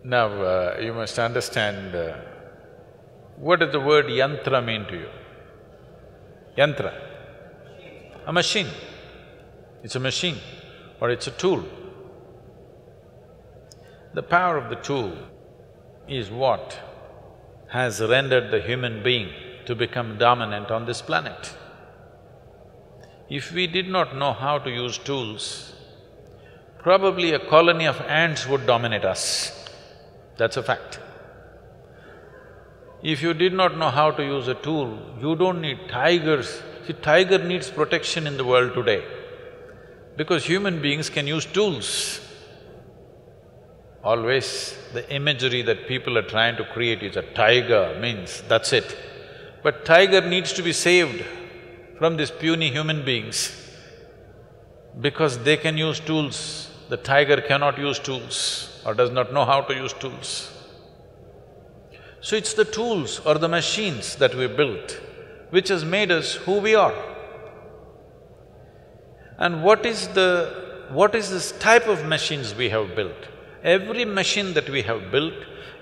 Now, you must understand what does the word yantra mean to you? Yantra, a machine. It's a machine or it's a tool. The power of the tool is what has rendered the human being to become dominant on this planet. If we did not know how to use tools, probably a colony of ants would dominate us. That's a fact. If you did not know how to use a tool, you don't need tigers. See, tiger needs protection in the world today because human beings can use tools. Always the imagery that people are trying to create is a tiger means that's it. But tiger needs to be saved from these puny human beings because they can use tools. The tiger cannot use tools or does not know how to use tools. So it's the tools or the machines that we built which has made us who we are. And what is this type of machines we have built? Every machine that we have built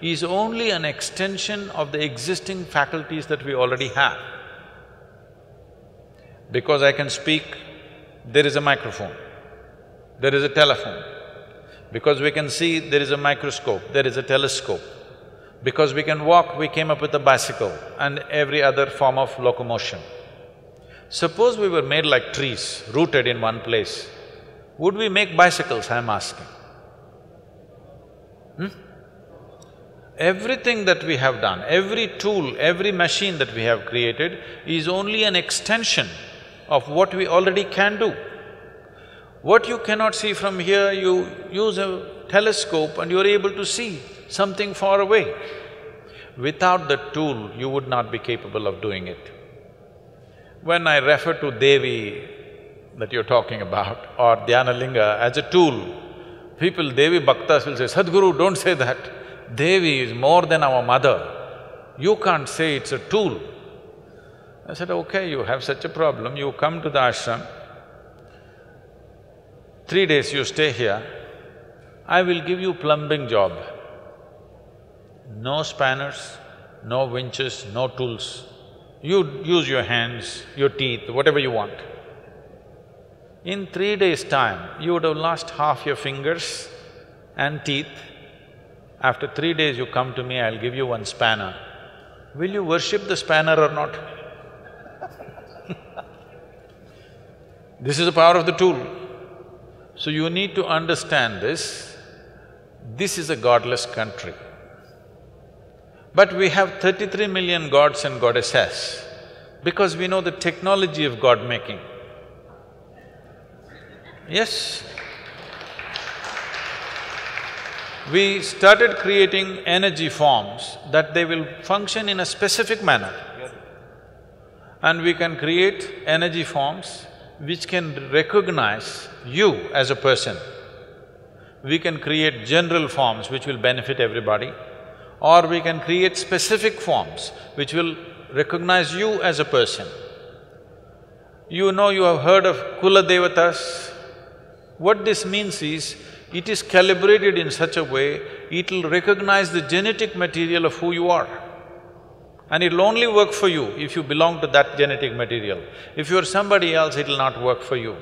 is only an extension of the existing faculties that we already have. Because I can speak, there is a microphone, there is a telephone. Because we can see, there is a microscope, there is a telescope. Because we can walk, we came up with a bicycle and every other form of locomotion. Suppose we were made like trees, rooted in one place, would we make bicycles, I'm asking? Everything that we have done, every tool, every machine that we have created is only an extension of what we already can do. What you cannot see from here, you use a telescope and you're able to see something far away. Without the tool, you would not be capable of doing it. When I refer to Devi that you're talking about or Dhyanalinga as a tool, people, Devi Bhaktas will say, Sadhguru, don't say that. Devi is more than our mother. You can't say it's a tool. I said, okay, you have such a problem, you come to the ashram, 3 days you stay here, I will give you plumbing job. No spanners, no winches, no tools. You use your hands, your teeth, whatever you want. In 3 days' time, you would have lost half your fingers and teeth. After 3 days you come to me, I'll give you one spanner. Will you worship the spanner or not? This is the power of the tool. So you need to understand this. This is a godless country. But we have 33 million gods and goddesses because we know the technology of God-making. Yes. We started creating energy forms that they will function in a specific manner. And we can create energy forms which can recognize you as a person. We can create general forms which will benefit everybody, or we can create specific forms which will recognize you as a person. You know, you have heard of Kula Devatas. What this means is, it is calibrated in such a way, it'll recognize the genetic material of who you are. And it'll only work for you if you belong to that genetic material. If you're somebody else, it'll not work for you.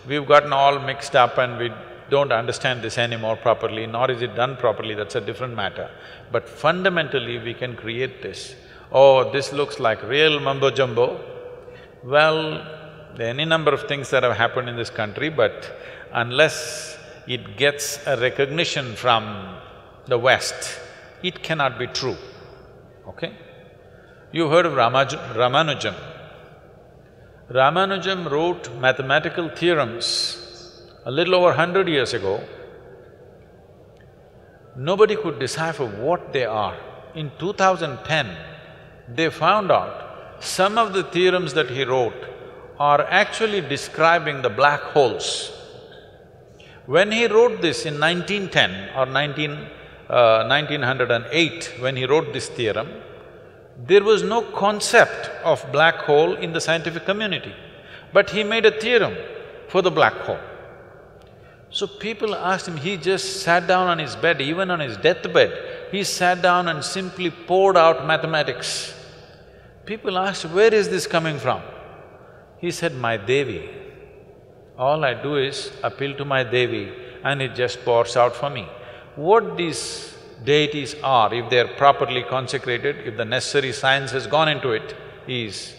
We've gotten all mixed up and we don't understand this anymore properly, nor is it done properly, that's a different matter. But fundamentally, we can create this. Oh, this looks like real mumbo-jumbo. Well, there are any number of things that have happened in this country, but unless it gets a recognition from the West, it cannot be true, okay? You heard of Ramanujam. Ramanujam wrote mathematical theorems a little over 100 years ago. Nobody could decipher what they are. In 2010, they found out some of the theorems that he wrote are actually describing the black holes. When he wrote this in 1910 or 1908, when he wrote this theorem, there was no concept of black hole in the scientific community, but he made a theorem for the black hole. So people asked him, he just sat down on his bed, even on his deathbed, he sat down and simply poured out mathematics. People asked, where is this coming from? He said, my Devi. All I do is appeal to my Devi and it just pours out for me. What these deities are, if they're properly consecrated, if the necessary science has gone into it, is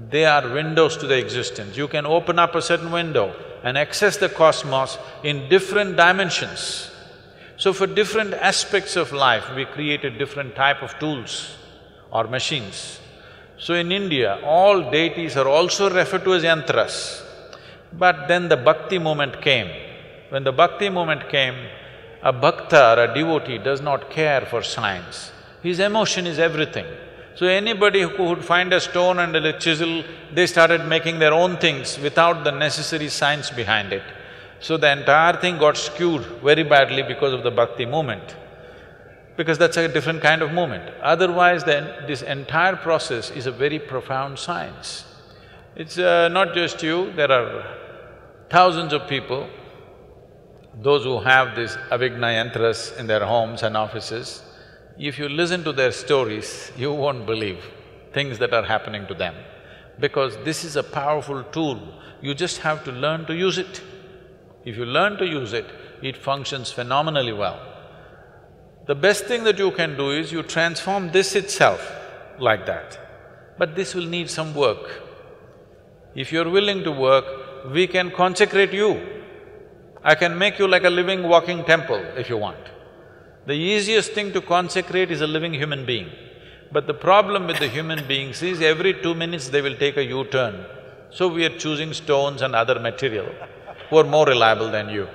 they are windows to the existence. You can open up a certain window and access the cosmos in different dimensions. So for different aspects of life, we created different type of tools or machines. So in India, all deities are also referred to as yantras. But then the bhakti movement came. When the bhakti movement came, a bhakta or a devotee does not care for science. His emotion is everything. So anybody who would find a stone and a chisel, they started making their own things without the necessary science behind it. So the entire thing got skewed very badly because of the bhakti movement, because that's a different kind of movement. Otherwise, then this entire process is a very profound science. It's not just you, there are thousands of people, those who have these avigna yantras in their homes and offices. If you listen to their stories, you won't believe things that are happening to them, because this is a powerful tool, you just have to learn to use it. If you learn to use it, it functions phenomenally well. The best thing that you can do is you transform this itself like that, but this will need some work. If you're willing to work, we can consecrate you. I can make you like a living, walking temple if you want. The easiest thing to consecrate is a living human being. But the problem with the human beings is every 2 minutes they will take a U-turn. So we are choosing stones and other material who are more reliable than you.